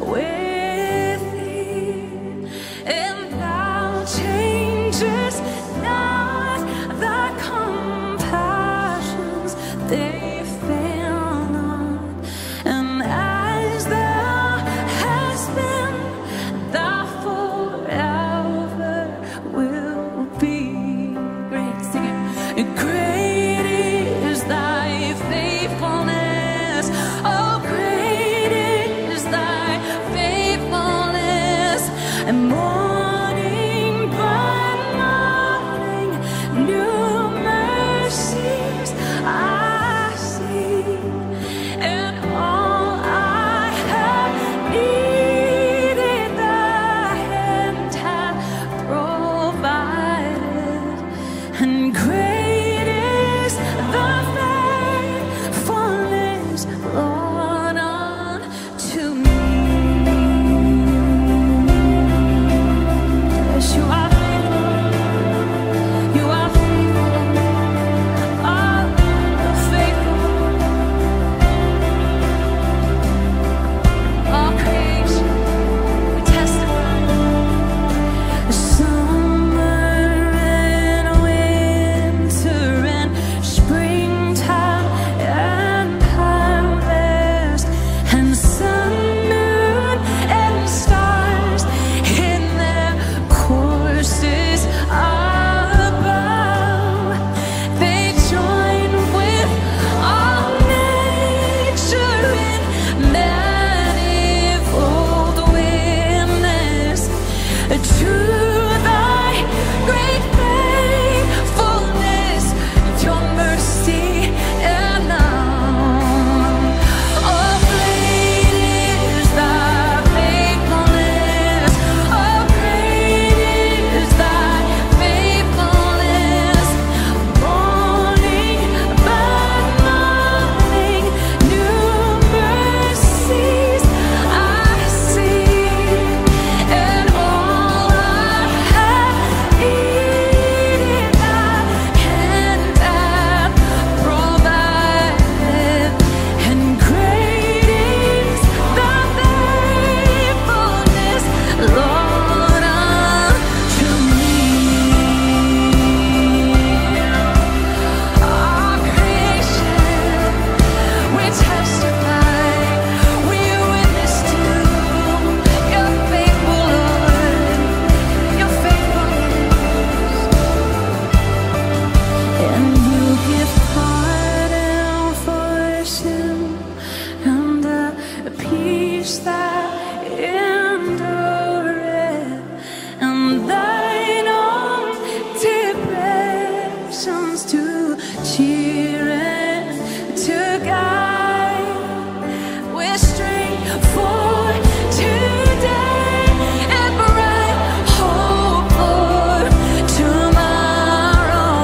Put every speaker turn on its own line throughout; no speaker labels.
with thee, and thou changest not. Thy compassions, they fail not. And as thou hast been, thou forever will be. Great, sing it. Great is thy faithfulness. Oh, great is thy faithfulness. And morning by morning, new mercies I see. And all I have needed, thy hand hath provided. And great is thy faithfulness, Lord, unto me. Yes, you are faithful. You are faithful. Oh, faithful. All creation, we testify. Summer and winter and springtime and harvest, and sun, moon, and stars in their courses above. They join with all nature in manifold witness to thy great faithfulness, your mercy and love. Oh, great is thy faithfulness. Oh, great is thy faithfulness. Morning by morning, new mercies I see. And all I have needed, thy hand hath provided. And great is thy faithfulness, Lord, unto me. Our creation, we testify, we witness to your faithful Lord, your faithfulness. And you give pardon for sin and a peace that endureth, and thine own depressions to cheer and to guide with strength for today and bright hope for tomorrow,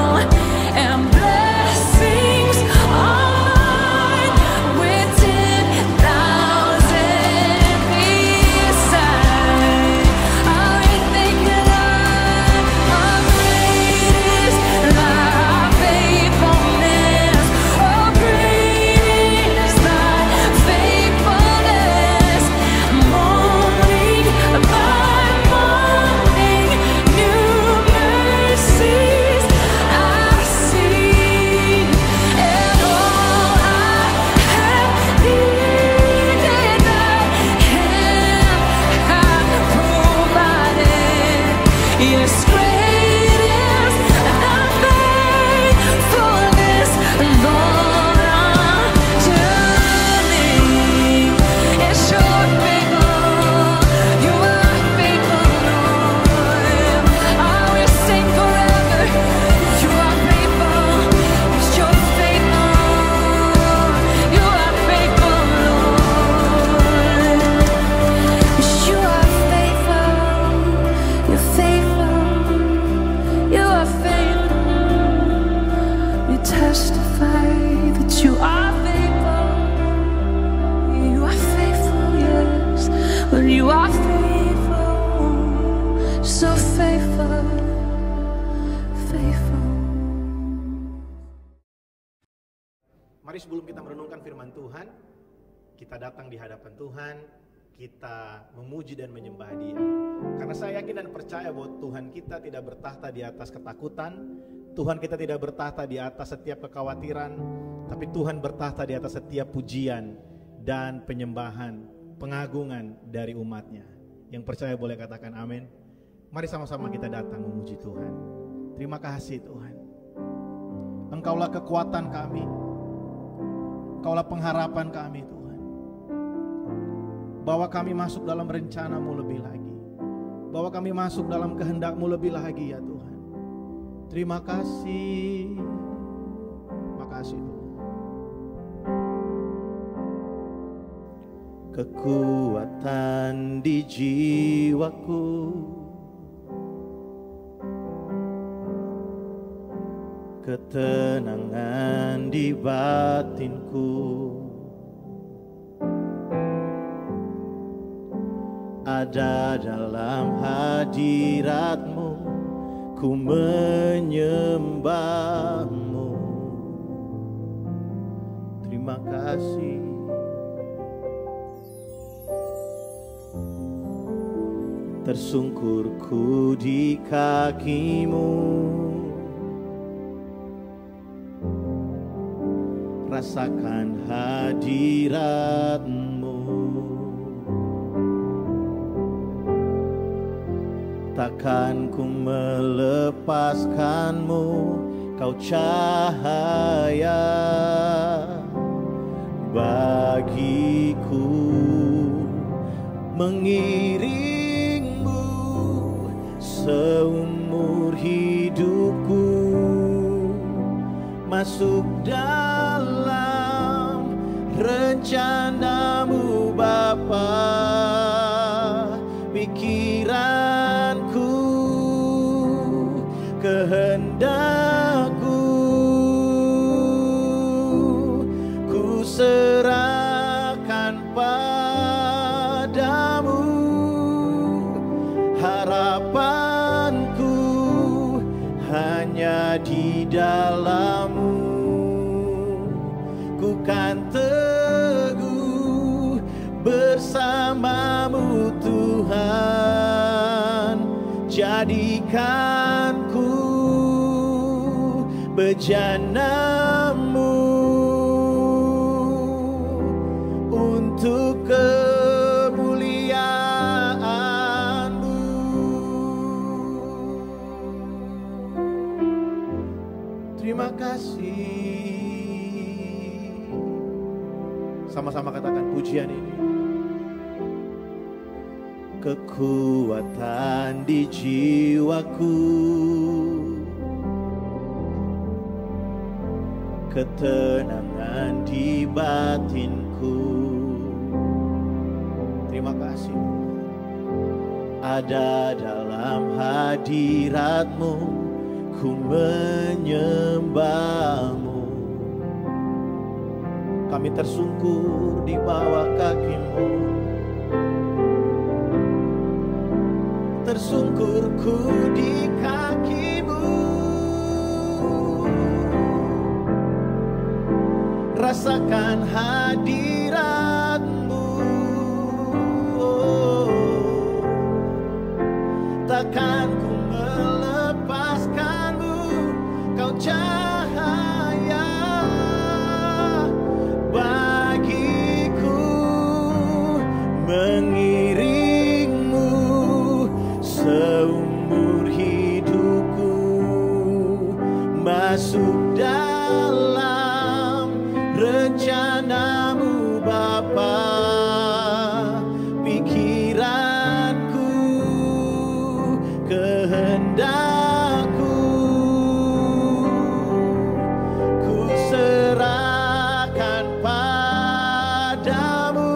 and blessings on with 10,000 beside. I thank you, Lord. How great is thy faithfulness. Oh, great is thy faithfulness. Morning by morning, new mercies I see. And all I have needed, thy hand hath provided. Yes, great is thy faithfulness, Lord, unto me. Yes, you're faithful. You are faithful, Lord. I will sing forever. You are faithful. Yes, you're faithful. You are faithful, Lord. Yes, you are faithful. You're faithful. You are faithful. You testify that you are faithful. You are faithful, yes. But you are faithful. So faithful. Faithful.
Mari sebelum kita merenungkan firman Tuhan, kita datang di hadapan Tuhan, kita memuji dan menyembah Dia. Karena saya yakin dan percaya bahwa Tuhan kita tidak bertahta di atas ketakutan, Tuhan kita tidak bertahta di atas setiap kekhawatiran, tapi Tuhan bertahta di atas setiap pujian dan penyembahan, pengagungan dari umatnya. Yang percaya boleh katakan amin. Mari sama-sama kita datang memuji Tuhan. Terima kasih Tuhan. Engkaulah kekuatan kami, Engkaulah pengharapan kami Tuhan. Bawa kami masuk dalam rencana-Mu lebih lagi. Bawa kami masuk dalam kehendak-Mu lebih lagi ya Tuhan. Terima kasih. Makasih Tuhan. Kekuatan di jiwaku, ketenangan di batinku, ada dalam hadirat-Mu, ku menyembah-Mu. Terima kasih. Tersungkurku di kaki-Mu, rasakan hadirat-Mu. Takkan ku melepaskan-Mu, Kau cahaya bagiku. Mengiring-Mu seumur hidupku, masuk dalam rencana-Mu Bapa. Pikiranku, kehendak-Ku, ku serahkan padamu. Harapanku hanya di dalam-Mu. Ku kan teguh bersama-Mu Tuhan. Jadikan-Ku bejana-Mu untuk kemuliaan-Mu. Terima kasih. Sama-sama katakan pujian ini. Kekuatan di jiwaku, ketenangan di batinku. Terima kasih. Ada dalam hadirat-Mu, ku menyembah-Mu. Kami tersungkur di bawah kaki-Mu. Tersungkurku di kaki-Mu, rasakan hadirat-Mu. Takkan ku melepaskan-Mu, Kau cahaya bagiku. Mengiring-Mu seumur hidupku, masuk dalam rencana-Mu Bapa. Pikiranku, kehendak-Ku, ku serahkan padamu.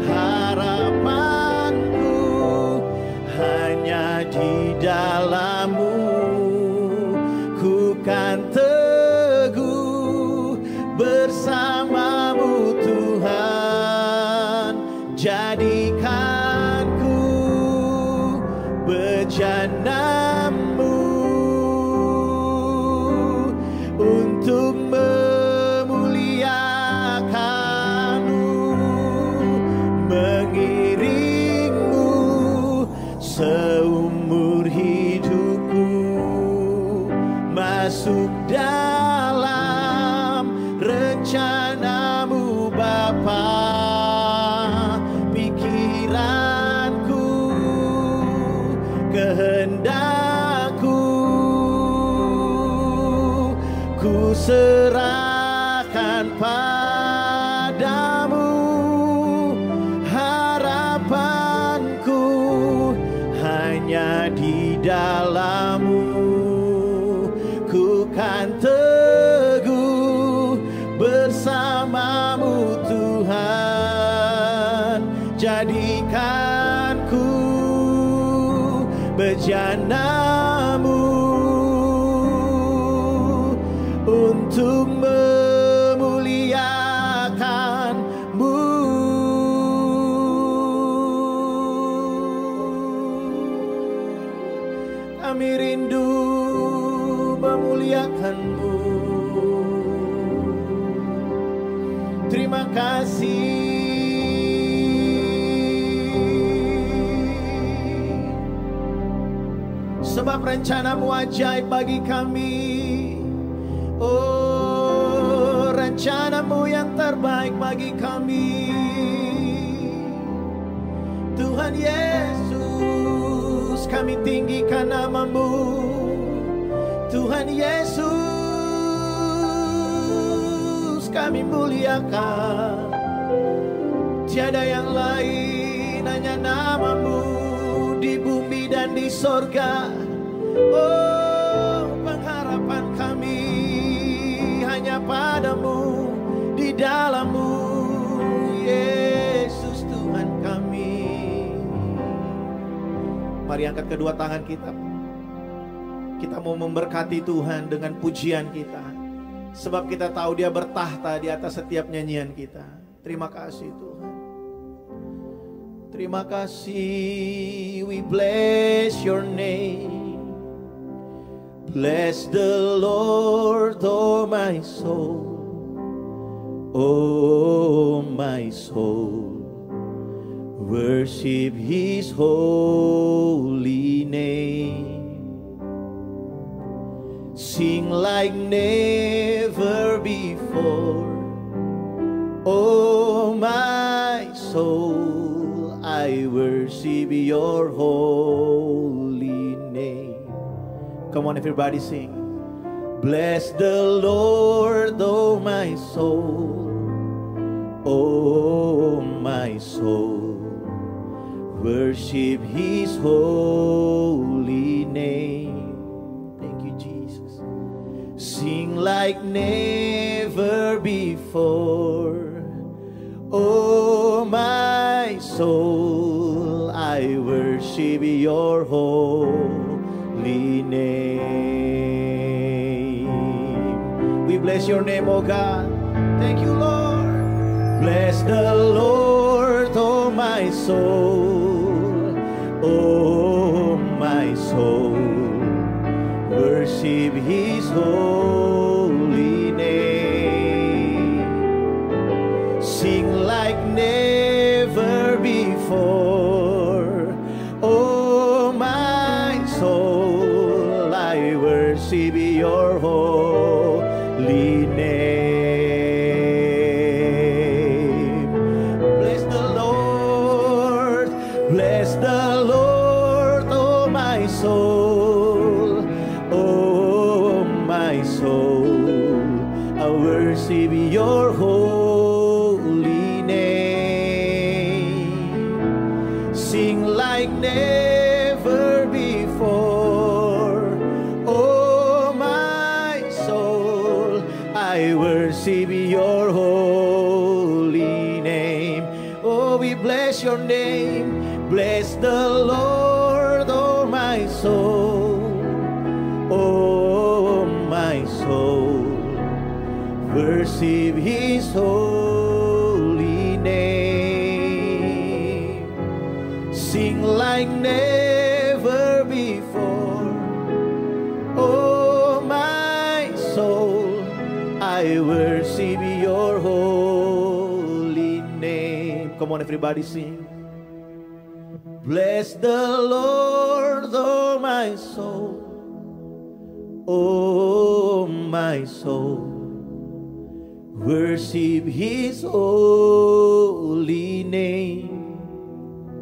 Harapanku hanya di dalam-Mu. Ku kan teguh bersama-Mu Tuhan. Jadikan-Ku bejana-Mu untuk memuliakan-Mu. seumur hidupku masuk dalam rencanamu Bapa. Pikiranku, kehendakku, ku serahkan padamu. Harapanku hanya di dalam-Mu. Ku kan teguh bersama-Mu Tuhan. Jadikanku bejana-Mu untuk memuliakan-Mu. Kami rindu memuliakan-Mu. Terima kasih. Sebab rencana-Mu ajaib bagi kami. Oh, rencana-Mu yang terbaik bagi kami. Tuhan Yesus, kami tinggikan nama-Mu. Tuhan Yesus, kami muliakan. Tiada yang lain, hanya nama-Mu di bumi dan di sorga. Oh, pengharapan kami hanya padamu, di dalam-Mu, Yesus Tuhan kami. Mari angkat kedua tangan kita. Kita mau memberkati Tuhan dengan pujian kita. Sebab kita tahu Dia bertahta di atas setiap nyanyian kita. Terima kasih Tuhan. Terima kasih. We bless your name. Bless the Lord, oh my soul. Oh my soul. Worship His holy name. Sing like never before. Oh my soul, I worship your holy name. Come on everybody sing. Bless the Lord, oh my soul. Oh my soul, worship His holy name. Thank you Jesus. Sing like never before. Oh my soul, I worship your holy name. We bless your name, oh God. Thank you, Lord. Bless the Lord, oh my soul. Oh my soul, worship His holy name. Sing like never before. Oh my soul, I worship your holy name. Bless the Lord, bless the Lord, oh my soul. Oh my soul, I worship your holy name. Sing like never before. Oh my soul, I worship your holy name. Oh, we bless your name. Bless the Lord, oh my soul. Oh my soul, worship His holy name. Sing like never before. Oh my soul, I worship your holy name. Come on everybody sing. Bless the Lord, oh my soul. Oh my soul. Worship His holy name.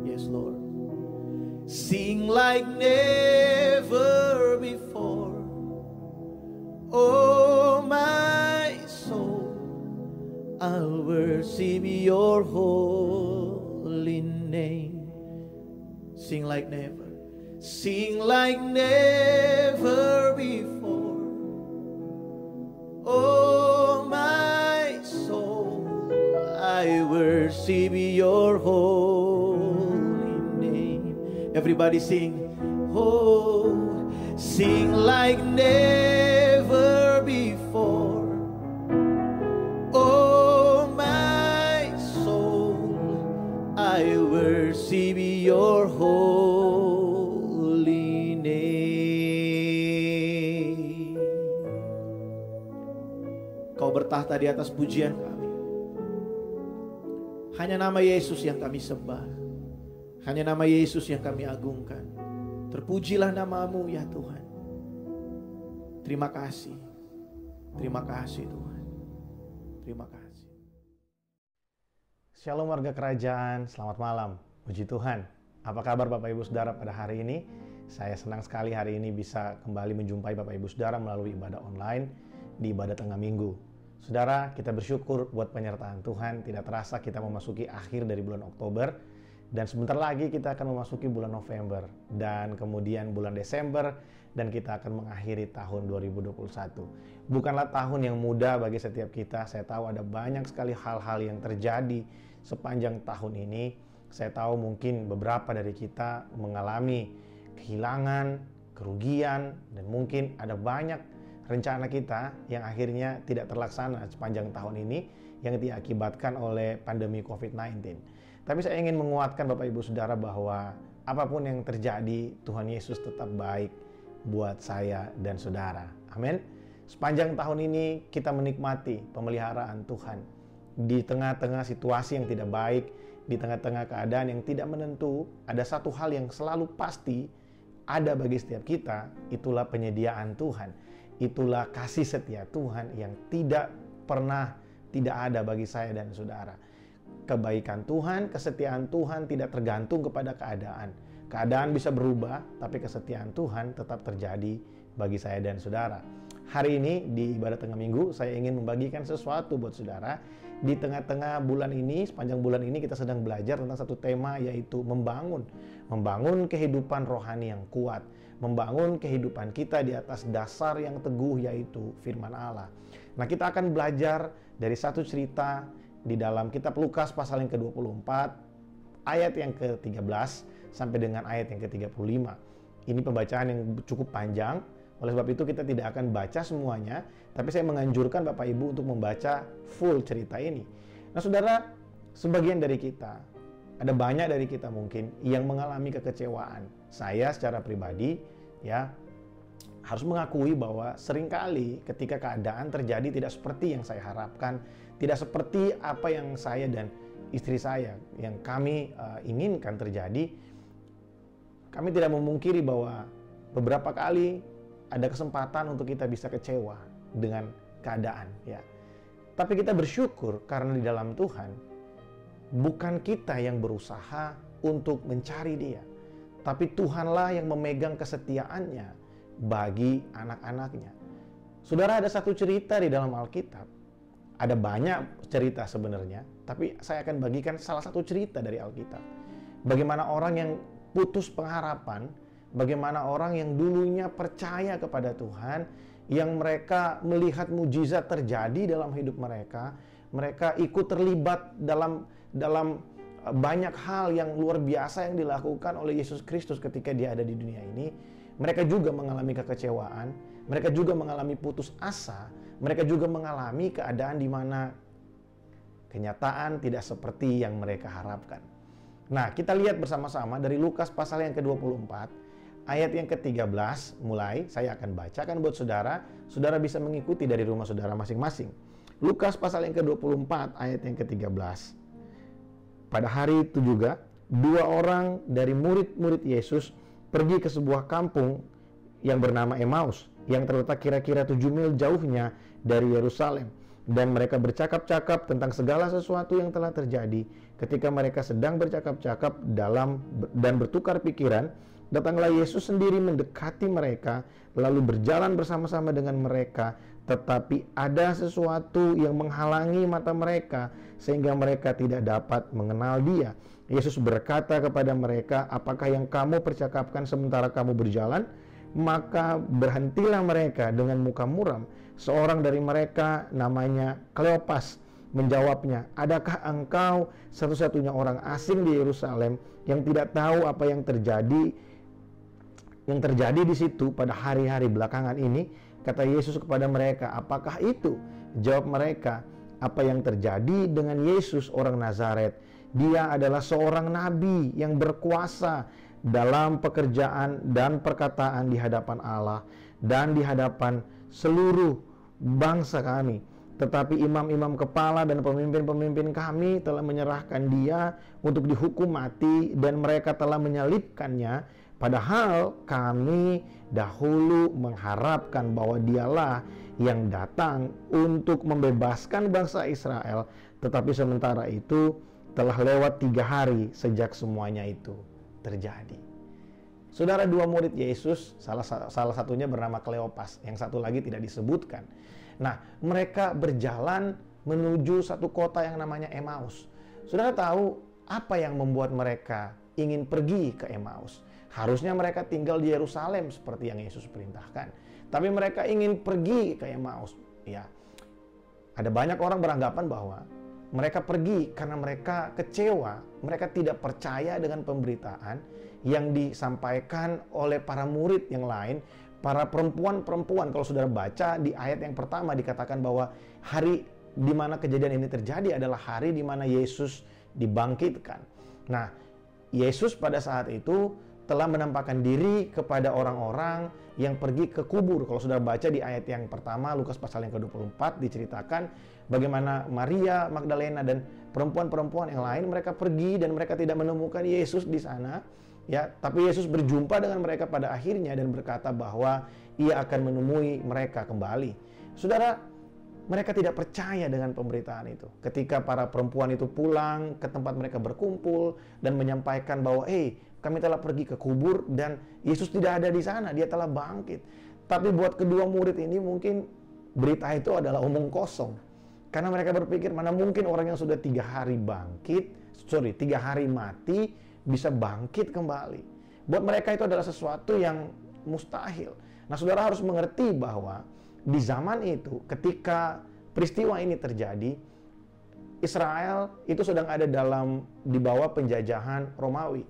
Yes, Lord. Sing like never before. Oh my soul, I'll worship your holy name. Sing like never. Sing like never before. Oh my soul, I worship your holy name. Everybody sing. Oh, sing like never before. Oh my soul, I worship your holy name. Kau bertahta di atas pujian kami. Hanya nama Yesus yang kami sembah. Hanya nama Yesus yang kami agungkan. Terpujilah namamu ya Tuhan. Terima kasih. Terima kasih Tuhan. Terima kasih. Shalom warga kerajaan, selamat malam. Puji Tuhan. Apa kabar Bapak Ibu Saudara pada hari ini? Saya senang sekali hari ini bisa kembali menjumpai Bapak Ibu Saudara melalui ibadah online di ibadah tengah minggu. Saudara, kita bersyukur buat penyertaan Tuhan. Tidak terasa kita memasuki akhir dari bulan Oktober. Dan sebentar lagi kita akan memasuki bulan November. Dan kemudian bulan Desember. Dan kita akan mengakhiri tahun 2021. Bukanlah tahun yang mudah bagi setiap kita. Saya tahu ada banyak sekali hal-hal yang terjadi sepanjang tahun ini. Saya tahu mungkin beberapa dari kita mengalami kehilangan, kerugian. Dan mungkin ada banyak rencana kita yang akhirnya tidak terlaksana sepanjang tahun ini yang diakibatkan oleh pandemi COVID-19. Tapi saya ingin menguatkan Bapak Ibu Saudara bahwa apapun yang terjadi, Tuhan Yesus tetap baik buat saya dan saudara. Amin. Sepanjang tahun ini kita menikmati pemeliharaan Tuhan. Di tengah-tengah situasi yang tidak baik, di tengah-tengah keadaan yang tidak menentu, ada satu hal yang selalu pasti ada bagi setiap kita, itulah penyediaan Tuhan. Itulah kasih setia Tuhan yang tidak pernah tidak ada bagi saya dan saudara. Kebaikan Tuhan, kesetiaan Tuhan tidak tergantung kepada keadaan. Keadaan bisa berubah, tapi kesetiaan Tuhan tetap terjadi bagi saya dan saudara. Hari ini di ibadah tengah minggu, saya ingin membagikan sesuatu buat saudara. Di tengah-tengah bulan ini, sepanjang bulan ini kita sedang belajar tentang satu tema, yaitu membangun kehidupan rohani yang kuat. Membangun kehidupan kita di atas dasar yang teguh, yaitu firman Allah. Nah, kita akan belajar dari satu cerita di dalam kitab Lukas pasal yang ke-24, ayat yang ke-13 sampai dengan ayat yang ke-35. Ini pembacaan yang cukup panjang, oleh sebab itu kita tidak akan baca semuanya, tapi saya menganjurkan Bapak Ibu untuk membaca full cerita ini. Nah saudara, sebagian dari kita, ada banyak dari kita mungkin yang mengalami kekecewaan. Saya secara pribadi, ya, harus mengakui bahwa seringkali ketika keadaan terjadi tidak seperti yang saya harapkan, tidak seperti apa yang saya dan istri saya yang kami inginkan terjadi, kami tidak memungkiri bahwa beberapa kali ada kesempatan untuk kita bisa kecewa dengan keadaan, ya. Tapi kita bersyukur karena di dalam Tuhan bukan kita yang berusaha untuk mencari Dia, tapi Tuhanlah yang memegang kesetiaannya bagi anak-anaknya. Saudara, ada satu cerita di dalam Alkitab. Ada banyak cerita sebenarnya, tapi saya akan bagikan salah satu cerita dari Alkitab. Bagaimana orang yang putus pengharapan, bagaimana orang yang dulunya percaya kepada Tuhan, yang mereka melihat mujizat terjadi dalam hidup mereka, mereka ikut terlibat dalam banyak hal yang luar biasa yang dilakukan oleh Yesus Kristus ketika Dia ada di dunia ini. Mereka juga mengalami kekecewaan, mereka juga mengalami putus asa, mereka juga mengalami keadaan di mana kenyataan tidak seperti yang mereka harapkan. Nah, kita lihat bersama-sama dari Lukas pasal yang ke-24, ayat yang ke-13 mulai, saya akan bacakan buat saudara, saudara bisa mengikuti dari rumah saudara masing-masing. Lukas pasal yang ke-24, ayat yang ke-13. Pada hari itu juga,
2 orang dari murid-murid Yesus pergi ke sebuah kampung yang bernama Emmaus, yang terletak kira-kira 7 mil jauhnya dari Yerusalem. Dan mereka bercakap-cakap tentang segala sesuatu yang telah terjadi. Ketika mereka sedang bercakap-cakap dan bertukar pikiran, datanglah Yesus sendiri mendekati mereka, lalu berjalan bersama-sama dengan mereka. Tetapi ada sesuatu yang menghalangi mata mereka, sehingga mereka tidak dapat mengenal Dia. Yesus berkata kepada mereka, "Apakah yang kamu percakapkan sementara kamu berjalan?" Maka berhentilah mereka dengan muka muram. Seorang dari mereka, namanya Kleopas, menjawabnya, "Adakah engkau satu-satunya orang asing di Yerusalem yang tidak tahu apa yang terjadi di situ pada hari-hari belakangan ini?" Kata Yesus kepada mereka, "Apakah itu?" Jawab mereka, "Apa yang terjadi dengan Yesus orang Nazaret? Dia adalah seorang nabi yang berkuasa dalam pekerjaan dan perkataan di hadapan Allah dan di hadapan seluruh bangsa kami. Tetapi imam-imam kepala dan pemimpin-pemimpin kami telah menyerahkan Dia untuk dihukum mati, dan mereka telah menyalibkannya. Padahal kami dahulu mengharapkan bahwa Dialah yang datang untuk membebaskan bangsa Israel. Tetapi sementara itu telah lewat 3 hari sejak semuanya itu terjadi." Saudara, 2 murid Yesus, salah satunya bernama Kleopas, yang satu lagi tidak disebutkan. Nah, mereka berjalan menuju satu kota yang namanya Emmaus. Saudara tahu apa yang membuat mereka ingin pergi ke Emmaus? Harusnya mereka tinggal di Yerusalem seperti yang Yesus perintahkan. Tapi mereka ingin pergi ke Emmaus. Ya, ada banyak orang beranggapan bahwa mereka pergi karena mereka kecewa, mereka tidak percaya dengan pemberitaan yang disampaikan oleh para murid yang lain, para perempuan-perempuan. Kalau saudara baca di ayat yang pertama dikatakan bahwa hari di mana kejadian ini terjadi adalah hari di mana Yesus dibangkitkan. Nah, Yesus pada saat itu telah menampakkan diri kepada orang-orang yang pergi ke kubur. Kalau sudah baca di ayat yang pertama, Lukas pasal yang ke-24, diceritakan bagaimana Maria Magdalena dan perempuan-perempuan yang lain, mereka pergi dan mereka tidak menemukan Yesus di sana. Ya, tapi Yesus berjumpa dengan mereka pada akhirnya dan berkata bahwa Ia akan menemui mereka kembali. Saudara, mereka tidak percaya dengan pemberitaan itu. Ketika para perempuan itu pulang ke tempat mereka berkumpul dan menyampaikan bahwa kami telah pergi ke kubur dan Yesus tidak ada di sana, Dia telah bangkit. Tapi buat kedua murid ini mungkin berita itu adalah omong kosong. Karena mereka berpikir, mana mungkin orang yang sudah 3 hari mati bisa bangkit kembali. Buat mereka itu adalah sesuatu yang mustahil. Nah, saudara harus mengerti bahwa di zaman itu ketika peristiwa ini terjadi, Israel itu sedang ada di bawah penjajahan Romawi.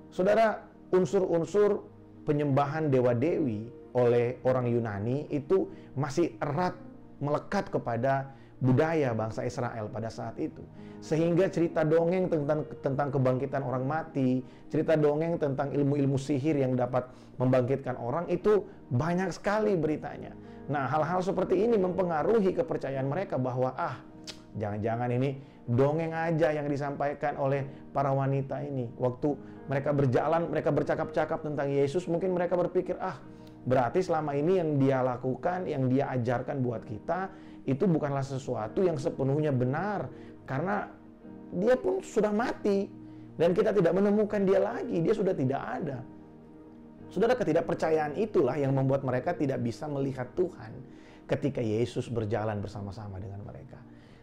Saudara, unsur-unsur penyembahan dewa-dewi oleh orang Yunani itu masih erat melekat kepada budaya bangsa Israel pada saat itu. Sehingga cerita dongeng tentang kebangkitan orang mati, cerita dongeng tentang ilmu-ilmu sihir yang dapat membangkitkan orang itu banyak sekali beritanya. Nah, hal-hal seperti ini mempengaruhi kepercayaan mereka bahwa jangan-jangan ini dongeng aja yang disampaikan oleh para wanita ini. Waktu mereka berjalan, mereka bercakap-cakap tentang Yesus, mungkin mereka berpikir, berarti selama ini yang Dia lakukan, yang Dia ajarkan buat kita, itu bukanlah sesuatu yang sepenuhnya benar. Karena Dia pun sudah mati, dan kita tidak menemukan Dia lagi, Dia sudah tidak ada. Saudara, ketidakpercayaan itulah yang membuat mereka tidak bisa melihat Tuhan ketika Yesus berjalan bersama-sama dengan mereka.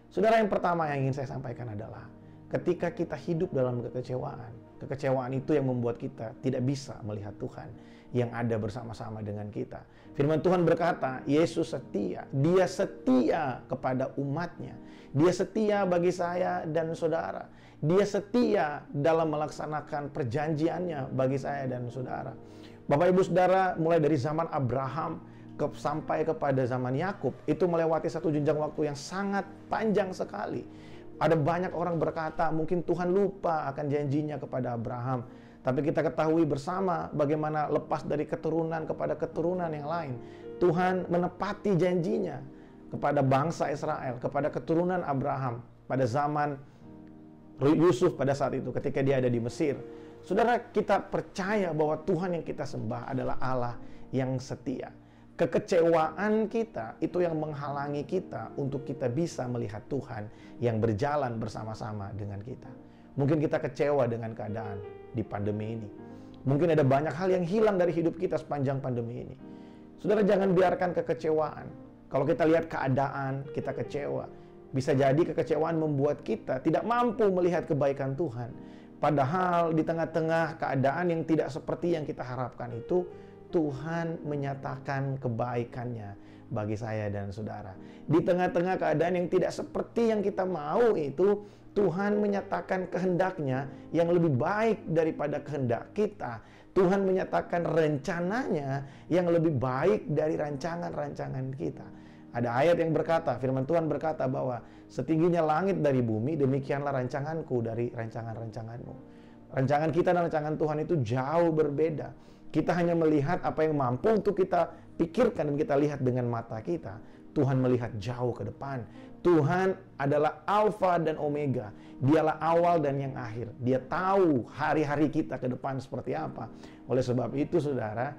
Saudara, yang pertama yang ingin saya sampaikan adalah ketika kita hidup dalam kekecewaan itu yang membuat kita tidak bisa melihat Tuhan yang ada bersama-sama dengan kita. Firman Tuhan berkata, Yesus setia. Dia setia kepada umatnya. Dia setia bagi saya dan saudara. Dia setia dalam melaksanakan perjanjiannya bagi saya dan saudara. Bapak Ibu Saudara, mulai dari zaman Abraham sampai kepada zaman Yakub, itu melewati satu jenjang waktu yang sangat panjang sekali. Ada banyak orang berkata mungkin Tuhan lupa akan janjinya kepada Abraham. Tapi kita ketahui bersama bagaimana lepas dari keturunan kepada keturunan yang lain, Tuhan menepati janjinya kepada bangsa Israel, kepada keturunan Abraham pada zaman Yusuf pada saat itu ketika dia ada di Mesir. Saudara, kita percaya bahwa Tuhan yang kita sembah adalah Allah yang setia. Kekecewaan kita itu yang menghalangi kita untuk kita bisa melihat Tuhan yang berjalan bersama-sama dengan kita. Mungkin kita kecewa dengan keadaan di pandemi ini. Mungkin ada banyak hal yang hilang dari hidup kita sepanjang pandemi ini. Saudara, jangan biarkan kekecewaan. Kalau kita lihat keadaan, kita kecewa. Bisa jadi kekecewaan membuat kita tidak mampu melihat kebaikan Tuhan. Padahal di tengah-tengah keadaan yang tidak seperti yang kita harapkan itu, Tuhan menyatakan kebaikannya bagi saya dan saudara. Di tengah-tengah keadaan yang tidak seperti yang kita mau itu, Tuhan menyatakan kehendaknya yang lebih baik daripada kehendak kita. Tuhan menyatakan rencananya yang lebih baik dari rancangan-rancangan kita. Ada ayat yang berkata, firman Tuhan berkata bahwa setingginya langit dari bumi, demikianlah rancanganku dari rancangan-rancanganmu. Rancangan kita dan rancangan Tuhan itu jauh berbeda. Kita hanya melihat apa yang mampu untuk kita pikirkan dan kita lihat dengan mata kita. Tuhan melihat jauh ke depan. Tuhan adalah Alfa dan Omega. Dialah awal dan yang akhir. Dia tahu hari-hari kita ke depan seperti apa. Oleh sebab itu, saudara,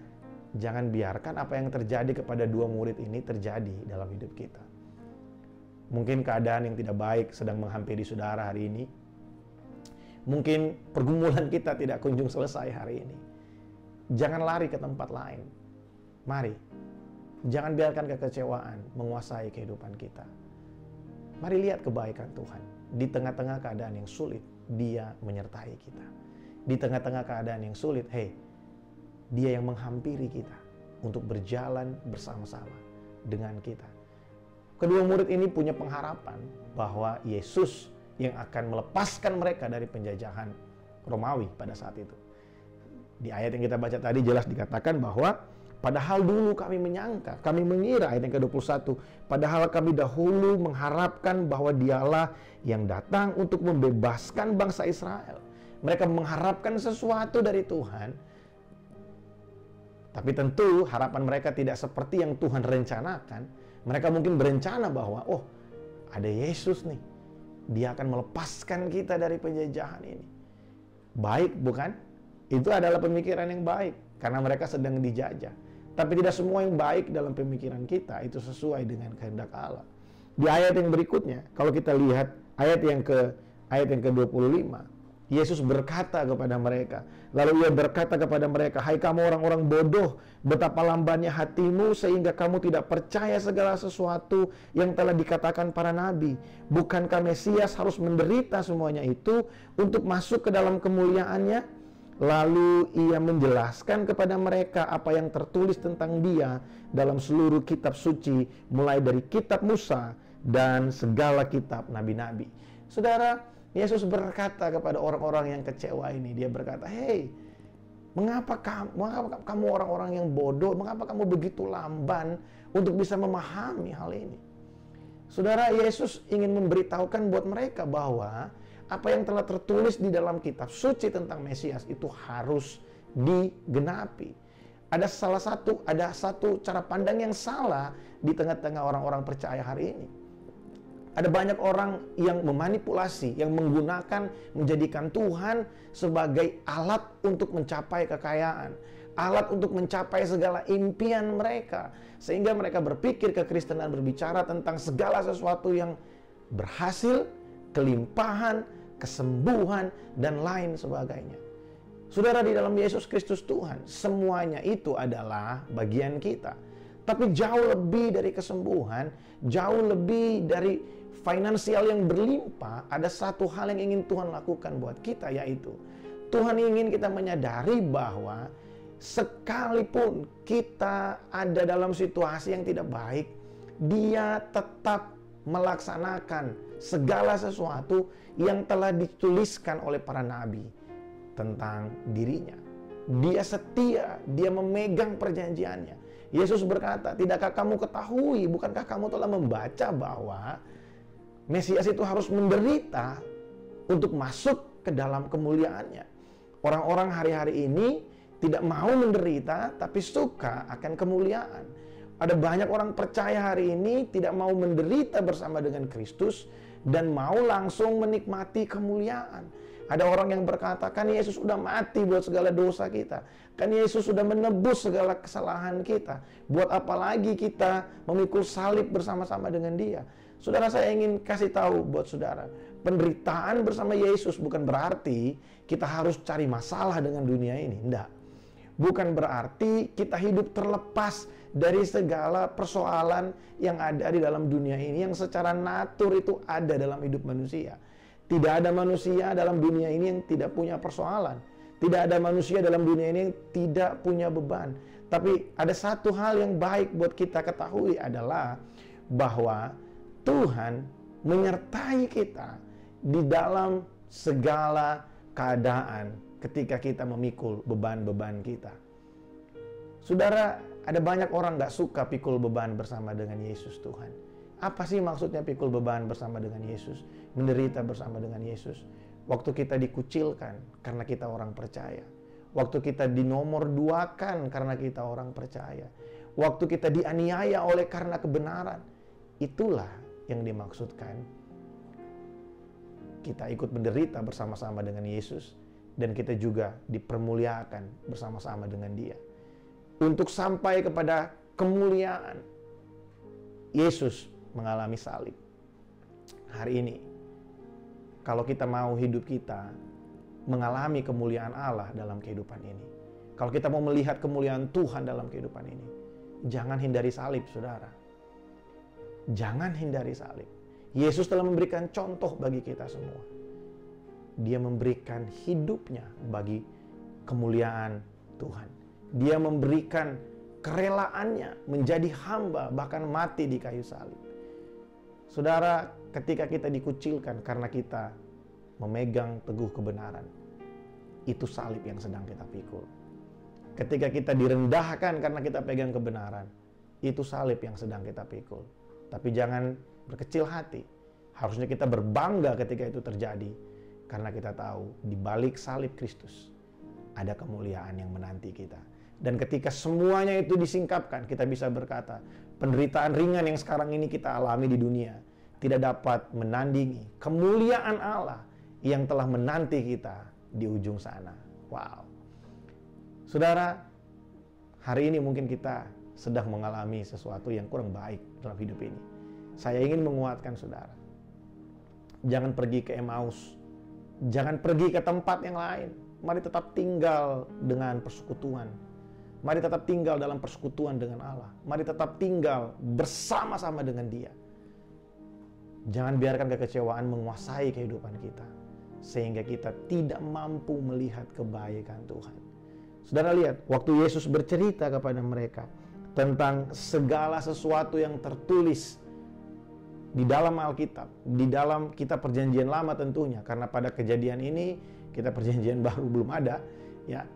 jangan biarkan apa yang terjadi kepada dua murid ini terjadi dalam hidup kita. Mungkin keadaan yang tidak baik sedang menghampiri saudara hari ini. Mungkin pergumulan kita tidak kunjung selesai hari ini. Jangan lari ke tempat lain. Mari, jangan biarkan kekecewaan menguasai kehidupan kita. Mari lihat kebaikan Tuhan. Di tengah-tengah keadaan yang sulit, Dia menyertai kita. Di tengah-tengah keadaan yang sulit, Dia yang menghampiri kita untuk berjalan bersama-sama dengan kita. Kedua murid ini punya pengharapan bahwa Yesus yang akan melepaskan mereka dari penjajahan Romawi pada saat itu. Di ayat yang kita baca tadi jelas dikatakan bahwa padahal dulu kami menyangka, kami mengira, ayat yang ke-21, padahal kami dahulu mengharapkan bahwa Dialah yang datang untuk membebaskan bangsa Israel. Mereka mengharapkan sesuatu dari Tuhan, tapi tentu harapan mereka tidak seperti yang Tuhan rencanakan. Mereka mungkin berencana bahwa, ada Yesus nih, Dia akan melepaskan kita dari penjajahan ini. Baik, bukan? Itu adalah pemikiran yang baik, karena mereka sedang dijajah. Tapi tidak semua yang baik dalam pemikiran kita itu sesuai dengan kehendak Allah. Di ayat yang berikutnya, kalau kita lihat ayat yang ke-25, Yesus berkata kepada mereka, lalu Ia berkata kepada mereka, hai kamu orang-orang bodoh, betapa lambannya hatimu sehingga kamu tidak percaya segala sesuatu yang telah dikatakan para nabi. Bukankah Mesias harus menderita semuanya itu untuk masuk ke dalam kemuliaannya? Lalu Ia menjelaskan kepada mereka apa yang tertulis tentang Dia dalam seluruh kitab suci, mulai dari kitab Musa dan segala kitab nabi-nabi. Saudara, Yesus berkata kepada orang-orang yang kecewa ini, Dia berkata, mengapa kamu orang-orang yang bodoh, mengapa kamu begitu lamban untuk bisa memahami hal ini? Saudara, Yesus ingin memberitahukan buat mereka bahwa apa yang telah tertulis di dalam kitab suci tentang Mesias itu harus digenapi. Ada satu cara pandang yang salah di tengah-tengah orang-orang percaya hari ini. Ada banyak orang yang memanipulasi, yang menjadikan Tuhan sebagai alat untuk mencapai kekayaan, alat untuk mencapai segala impian mereka, sehingga mereka berpikir kekristenan berbicara tentang segala sesuatu yang berhasil, kelimpahan, kesembuhan, dan lain sebagainya. Saudara, di dalam Yesus Kristus Tuhan, semuanya itu adalah bagian kita. Tapi jauh lebih dari kesembuhan, jauh lebih dari finansial yang berlimpah, ada satu hal yang ingin Tuhan lakukan buat kita, yaitu Tuhan ingin kita menyadari bahwa sekalipun kita ada dalam situasi yang tidak baik, Dia tetap melaksanakan segala sesuatu yang telah dituliskan oleh para nabi tentang dirinya. Dia setia, Dia memegang perjanjiannya. Yesus berkata, tidakkah kamu ketahui, bukankah kamu telah membaca bahwa Mesias itu harus menderita untuk masuk ke dalam kemuliaannya. Orang-orang hari-hari ini tidak mau menderita, tapi suka akan kemuliaan. Ada banyak orang percaya hari ini tidak mau menderita bersama dengan Kristus, dan mau langsung menikmati kemuliaan. Ada orang yang berkata, kan Yesus sudah mati buat segala dosa kita. Kan Yesus sudah menebus segala kesalahan kita. Buat apa lagi kita memikul salib bersama-sama dengan Dia? Saudara, saya ingin kasih tahu buat saudara, penderitaan bersama Yesus bukan berarti kita harus cari masalah dengan dunia ini. Enggak. Bukan berarti kita hidup terlepas dari segala persoalan yang ada di dalam dunia ini, yang secara natur itu ada dalam hidup manusia. Tidak ada manusia dalam dunia ini yang tidak punya persoalan. Tidak ada manusia dalam dunia ini yang tidak punya beban. Tapi ada satu hal yang baik buat kita ketahui adalah bahwa Tuhan menyertai kita di dalam segala keadaan ketika kita memikul beban-beban kita. Saudara, ada banyak orang gak suka pikul beban bersama dengan Yesus Tuhan. Apa sih maksudnya pikul beban bersama dengan Yesus? Menderita bersama dengan Yesus. Waktu kita dikucilkan karena kita orang percaya. Waktu kita dinomorduakan karena kita orang percaya. Waktu kita dianiaya oleh karena kebenaran. Itulah yang dimaksudkan. Kita ikut menderita bersama-sama dengan Yesus. Dan kita juga dipermuliakan bersama-sama dengan Dia. Untuk sampai kepada kemuliaan, Yesus mengalami salib. Hari ini, kalau kita mau hidup kita mengalami kemuliaan Allah dalam kehidupan ini, kalau kita mau melihat kemuliaan Tuhan dalam kehidupan ini, jangan hindari salib, saudara. Jangan hindari salib. Yesus telah memberikan contoh bagi kita semua. Dia memberikan hidupnya bagi kemuliaan Tuhan. Dia memberikan kerelaannya menjadi hamba, bahkan mati di kayu salib. Saudara, ketika kita dikucilkan karena kita memegang teguh kebenaran, itu salib yang sedang kita pikul. Ketika kita direndahkan karena kita pegang kebenaran, itu salib yang sedang kita pikul. Tapi jangan berkecil hati. Harusnya kita berbangga ketika itu terjadi, karena kita tahu di balik salib Kristus ada kemuliaan yang menanti kita. Dan ketika semuanya itu disingkapkan, kita bisa berkata, penderitaan ringan yang sekarang ini kita alami di dunia tidak dapat menandingi kemuliaan Allah yang telah menanti kita di ujung sana. Wow. Saudara, hari ini mungkin kita sedang mengalami sesuatu yang kurang baik dalam hidup ini. Saya ingin menguatkan saudara. Jangan pergi ke Emmaus. Jangan pergi ke tempat yang lain. Mari tetap tinggal dengan persekutuan. Mari tetap tinggal dalam persekutuan dengan Allah. Mari tetap tinggal bersama-sama dengan Dia. Jangan biarkan kekecewaan menguasai kehidupan kita, sehingga kita tidak mampu melihat kebaikan Tuhan. Saudara lihat, waktu Yesus bercerita kepada mereka tentang segala sesuatu yang tertulis di dalam Alkitab, di dalam kitab Perjanjian Lama tentunya, karena pada kejadian ini kitab Perjanjian Baru belum ada, ya.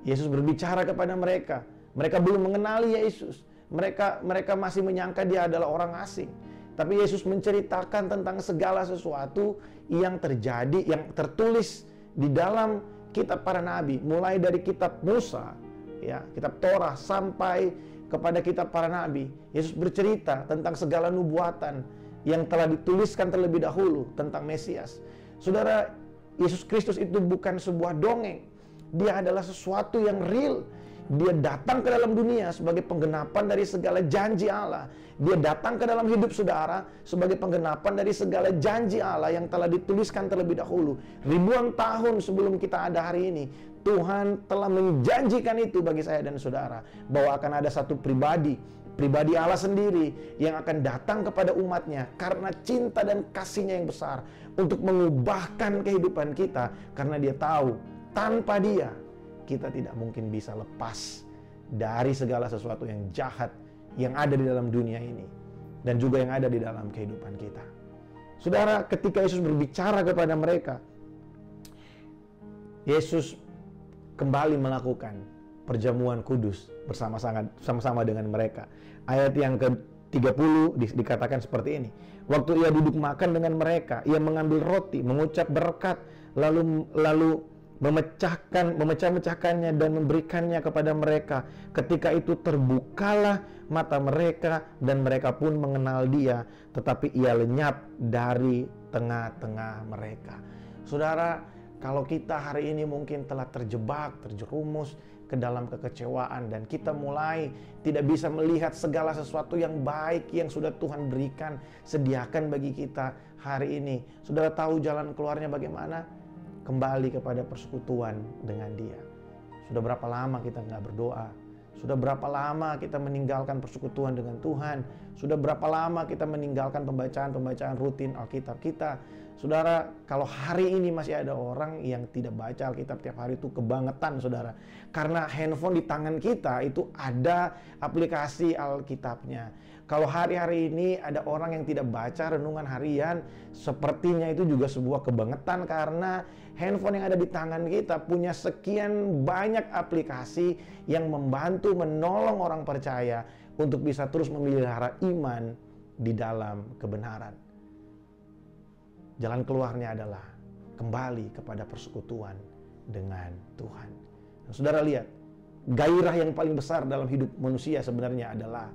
Yesus berbicara kepada mereka. Mereka belum mengenali Yesus. Mereka masih menyangka Dia adalah orang asing. Tapi Yesus menceritakan tentang segala sesuatu yang terjadi, yang tertulis di dalam kitab para nabi, mulai dari kitab Musa, ya, kitab Torah sampai kepada kitab para nabi. Yesus bercerita tentang segala nubuatan yang telah dituliskan terlebih dahulu tentang Mesias. Saudara, Yesus Kristus itu bukan sebuah dongeng. Dia adalah sesuatu yang real. Dia datang ke dalam dunia sebagai penggenapan dari segala janji Allah. Dia datang ke dalam hidup saudara sebagai penggenapan dari segala janji Allah yang telah dituliskan terlebih dahulu. Ribuan tahun sebelum kita ada hari ini, Tuhan telah menjanjikan itu bagi saya dan saudara, bahwa akan ada satu pribadi Allah sendiri yang akan datang kepada umatnya karena cinta dan kasih-Nya yang besar untuk mengubahkan kehidupan kita, karena Dia tahu tanpa Dia kita tidak mungkin bisa lepas dari segala sesuatu yang jahat yang ada di dalam dunia ini dan juga yang ada di dalam kehidupan kita. Saudara, ketika Yesus berbicara kepada mereka, Yesus kembali melakukan perjamuan kudus bersama-sama dengan mereka. Ayat yang ke-30 dikatakan seperti ini. Waktu Ia duduk makan dengan mereka, Ia mengambil roti, mengucap berkat, lalu memecah-mecahkannya dan memberikannya kepada mereka. Ketika itu terbukalah mata mereka dan mereka pun mengenal Dia, tetapi Ia lenyap dari tengah-tengah mereka. Saudara, kalau kita hari ini mungkin telah terjebak, terjerumus ke dalam kekecewaan dan kita mulai tidak bisa melihat segala sesuatu yang baik yang sudah Tuhan berikan, sediakan bagi kita hari ini. Saudara tahu jalan keluarnya bagaimana? Kembali kepada persekutuan dengan Dia. Sudah berapa lama kita nggak berdoa? Sudah berapa lama kita meninggalkan persekutuan dengan Tuhan? Sudah berapa lama kita meninggalkan pembacaan rutin Alkitab kita? Saudara, kalau hari ini masih ada orang yang tidak baca Alkitab tiap hari, itu kebangetan, saudara. Karena handphone di tangan kita itu ada aplikasi Alkitabnya. Kalau hari-hari ini ada orang yang tidak baca renungan harian, sepertinya itu juga sebuah kebangetan, karena handphone yang ada di tangan kita punya sekian banyak aplikasi yang membantu menolong orang percaya untuk bisa terus memelihara iman di dalam kebenaran. Jalan keluarnya adalah kembali kepada persekutuan dengan Tuhan. Nah, saudara lihat, gairah yang paling besar dalam hidup manusia sebenarnya adalah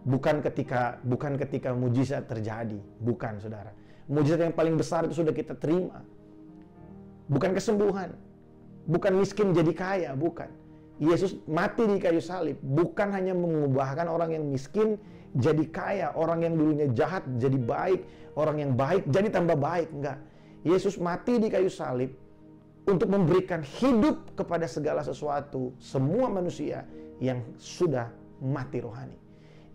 bukan ketika mujizat terjadi, bukan, saudara. Mujizat yang paling besar itu sudah kita terima. Bukan kesembuhan, bukan miskin jadi kaya, bukan. Yesus mati di kayu salib bukan hanya mengubahkan orang yang miskin jadi kaya, orang yang dulunya jahat jadi baik, orang yang baik jadi tambah baik, enggak. Yesus mati di kayu salib untuk memberikan hidup kepada segala sesuatu, semua manusia yang sudah mati rohani.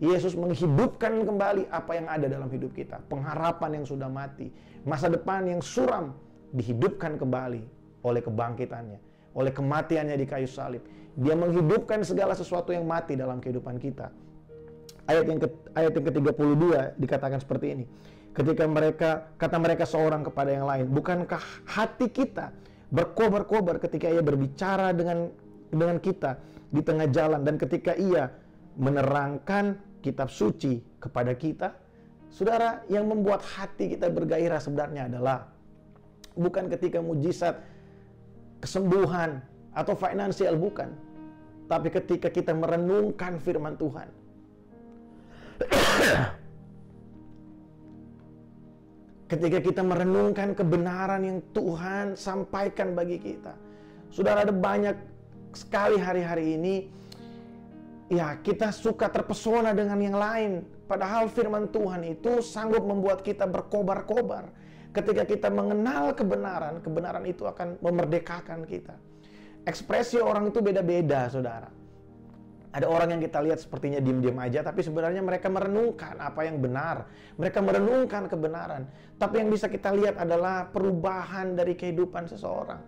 Yesus menghidupkan kembali apa yang ada dalam hidup kita, pengharapan yang sudah mati, masa depan yang suram dihidupkan kembali oleh kebangkitannya, oleh kematiannya di kayu salib. Dia menghidupkan segala sesuatu yang mati dalam kehidupan kita. Ayat yang ke-32 dikatakan seperti ini. Ketika kata mereka seorang kepada yang lain, bukankah hati kita berkobar-kobar ketika Ia berbicara dengan kita di tengah jalan, dan ketika Ia menerangkan kitab suci kepada kita? Saudara, yang membuat hati kita bergairah sebenarnya adalah bukan ketika mujizat, kesembuhan, atau finansial, bukan. Tapi ketika kita merenungkan firman Tuhan. Ketika kita merenungkan kebenaran yang Tuhan sampaikan bagi kita. Saudara, ada banyak sekali hari-hari ini, ya, kita suka terpesona dengan yang lain. Padahal firman Tuhan itu sanggup membuat kita berkobar-kobar. Ketika kita mengenal kebenaran, kebenaran itu akan memerdekakan kita. Ekspresi orang itu beda-beda, saudara. Ada orang yang kita lihat sepertinya diam-diam aja, tapi sebenarnya mereka merenungkan apa yang benar. Mereka merenungkan kebenaran. Tapi yang bisa kita lihat adalah perubahan dari kehidupan seseorang.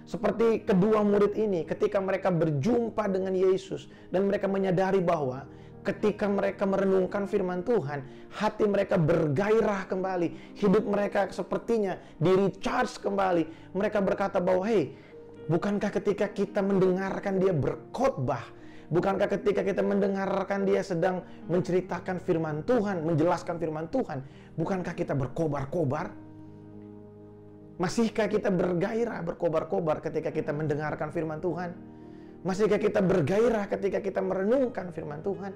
Seperti kedua murid ini, ketika mereka berjumpa dengan Yesus, dan mereka menyadari bahwa ketika mereka merenungkan firman Tuhan, hati mereka bergairah kembali. Hidup mereka sepertinya di-recharge kembali. Mereka berkata bahwa, hey, bukankah ketika kita mendengarkan dia berkhotbah, bukankah ketika kita mendengarkan dia sedang menceritakan firman Tuhan, menjelaskan firman Tuhan, bukankah kita berkobar-kobar? Masihkah kita bergairah, berkobar-kobar ketika kita mendengarkan firman Tuhan? Masihkah kita bergairah ketika kita merenungkan firman Tuhan?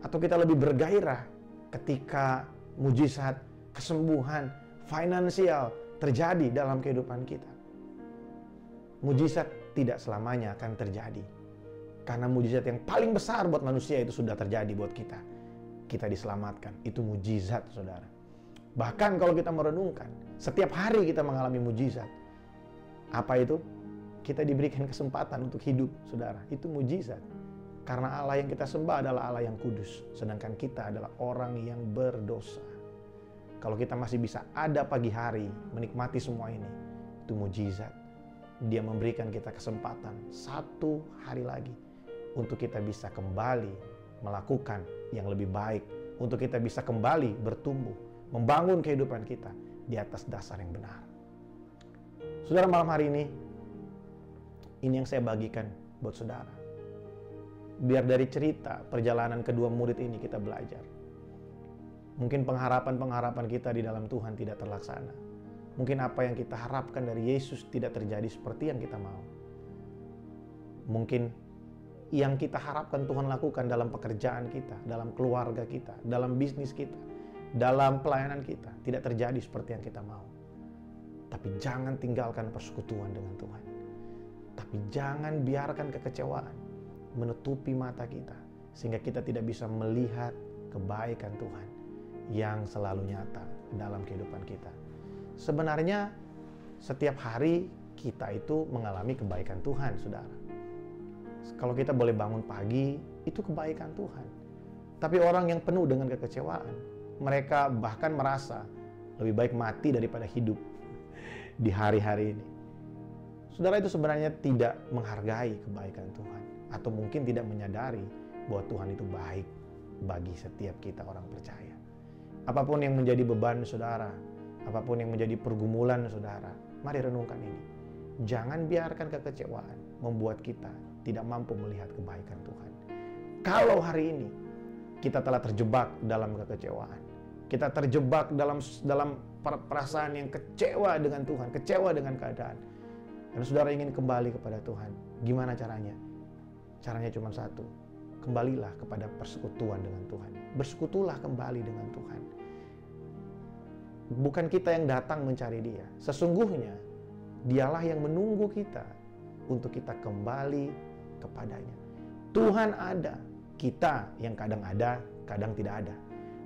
Atau kita lebih bergairah ketika mujizat, kesembuhan, finansial terjadi dalam kehidupan kita? Mujizat tidak selamanya akan terjadi. Karena mujizat yang paling besar buat manusia itu sudah terjadi buat kita. Kita diselamatkan. Itu mujizat, saudara. Bahkan kalau kita merenungkan, setiap hari kita mengalami mujizat. Apa itu? Kita diberikan kesempatan untuk hidup, saudara. Itu mujizat. Karena Allah yang kita sembah adalah Allah yang kudus. Sedangkan kita adalah orang yang berdosa. Kalau kita masih bisa ada pagi hari menikmati semua ini, itu mujizat. Dia memberikan kita kesempatan satu hari lagi untuk kita bisa kembali melakukan yang lebih baik, untuk kita bisa kembali bertumbuh, membangun kehidupan kita di atas dasar yang benar. Saudara, malam hari ini yang saya bagikan buat saudara. Biar dari cerita perjalanan kedua murid ini kita belajar. Mungkin pengharapan-pengharapan kita di dalam Tuhan tidak terlaksana. Mungkin apa yang kita harapkan dari Yesus tidak terjadi seperti yang kita mau. Mungkin yang kita harapkan Tuhan lakukan dalam pekerjaan kita, dalam keluarga kita, dalam bisnis kita, dalam pelayanan kita tidak terjadi seperti yang kita mau. Tapi jangan tinggalkan persekutuan dengan Tuhan. Tapi jangan biarkan kekecewaan menutupi mata kita sehingga kita tidak bisa melihat kebaikan Tuhan yang selalu nyata dalam kehidupan kita. Sebenarnya setiap hari kita itu mengalami kebaikan Tuhan, saudara. Kalau kita boleh bangun pagi, itu kebaikan Tuhan. Tapi orang yang penuh dengan kekecewaan, mereka bahkan merasa lebih baik mati daripada hidup di hari-hari ini. Saudara, itu sebenarnya tidak menghargai kebaikan Tuhan, atau mungkin tidak menyadari bahwa Tuhan itu baik bagi setiap kita orang percaya. Apapun yang menjadi beban saudara, apapun yang menjadi pergumulan saudara, mari renungkan ini. Jangan biarkan kekecewaan membuat kita tidak mampu melihat kebaikan Tuhan. Kalau hari ini kita telah terjebak dalam kekecewaan, kita terjebak dalam perasaan yang kecewa dengan Tuhan, kecewa dengan keadaan, dan saudara ingin kembali kepada Tuhan, gimana caranya? Caranya cuma satu, kembalilah kepada persekutuan dengan Tuhan. Bersekutulah kembali dengan Tuhan. Bukan kita yang datang mencari Dia. Sesungguhnya Dialah yang menunggu kita untuk kita kembali kepadanya. Tuhan ada, kita yang kadang ada, kadang tidak ada.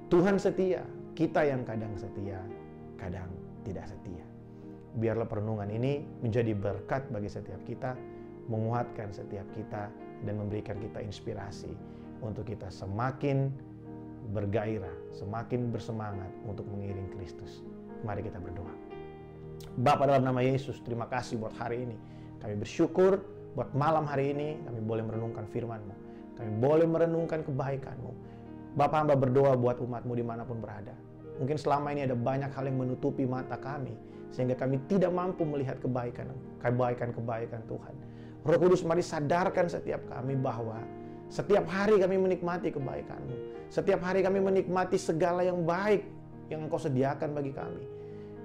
Tuhan setia, kita yang kadang setia, kadang tidak setia. Biarlah perenungan ini menjadi berkat bagi setiap kita, menguatkan setiap kita, dan memberikan kita inspirasi untuk kita semakin bergairah, semakin bersemangat untuk mengiring Kristus. Mari kita berdoa. Bapa, dalam nama Yesus, terima kasih buat hari ini. Kami bersyukur buat malam hari ini kami boleh merenungkan firman-Mu. Kami boleh merenungkan kebaikan-Mu. Bapa, hamba berdoa buat umat-Mu dimanapun berada. Mungkin selama ini ada banyak hal yang menutupi mata kami, sehingga kami tidak mampu melihat kebaikan Tuhan. Roh Kudus, mari sadarkan setiap kami bahwa setiap hari kami menikmati kebaikan-Mu. Setiap hari kami menikmati segala yang baik yang Engkau sediakan bagi kami.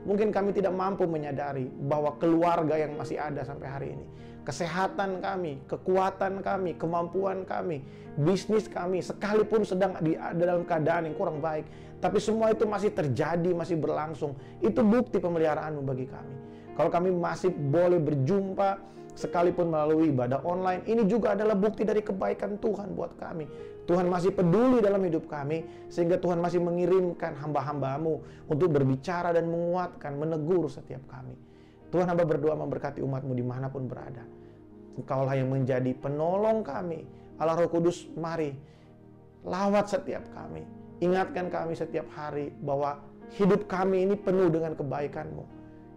Mungkin kami tidak mampu menyadari bahwa keluarga yang masih ada sampai hari ini, kesehatan kami, kekuatan kami, kemampuan kami, bisnis kami, sekalipun sedang ada dalam keadaan yang kurang baik, tapi semua itu masih terjadi, masih berlangsung. Itu bukti pemeliharaan-Mu bagi kami. Kalau kami masih boleh berjumpa sekalipun melalui ibadah online, ini juga adalah bukti dari kebaikan Tuhan buat kami. Tuhan masih peduli dalam hidup kami, sehingga Tuhan masih mengirimkan hamba-hamba-Mu untuk berbicara dan menguatkan, menegur setiap kami. Tuhan, hamba berdoa memberkati umat-Mu dimanapun berada. Engkaulah yang menjadi penolong kami. Allah Roh Kudus, mari lawat setiap kami. Ingatkan kami setiap hari bahwa hidup kami ini penuh dengan kebaikan-Mu.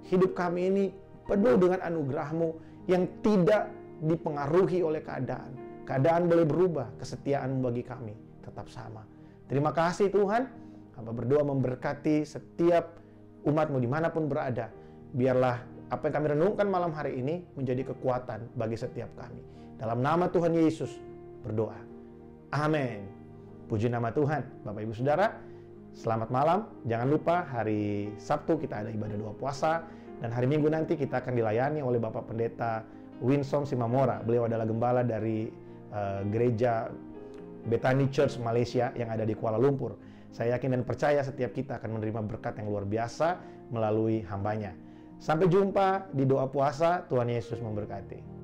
Hidup kami ini penuh dengan anugerah-Mu yang tidak dipengaruhi oleh keadaan. Keadaan boleh berubah, kesetiaan bagi kami tetap sama. Terima kasih Tuhan. Hamba berdoa memberkati setiap umat-Mu dimanapun berada. Biarlah apa yang kami renungkan malam hari ini menjadi kekuatan bagi setiap kami. Dalam nama Tuhan Yesus berdoa. Amin. Puji nama Tuhan. Bapak Ibu Saudara, selamat malam. Jangan lupa hari Sabtu kita ada ibadah doa puasa. Dan hari Minggu nanti kita akan dilayani oleh Bapak Pendeta Winsom Simamora. Beliau adalah gembala dari gereja Bethany Church Malaysia yang ada di Kuala Lumpur. Saya yakin dan percaya setiap kita akan menerima berkat yang luar biasa melalui hambanya. Sampai jumpa di doa puasa. Tuhan Yesus memberkati.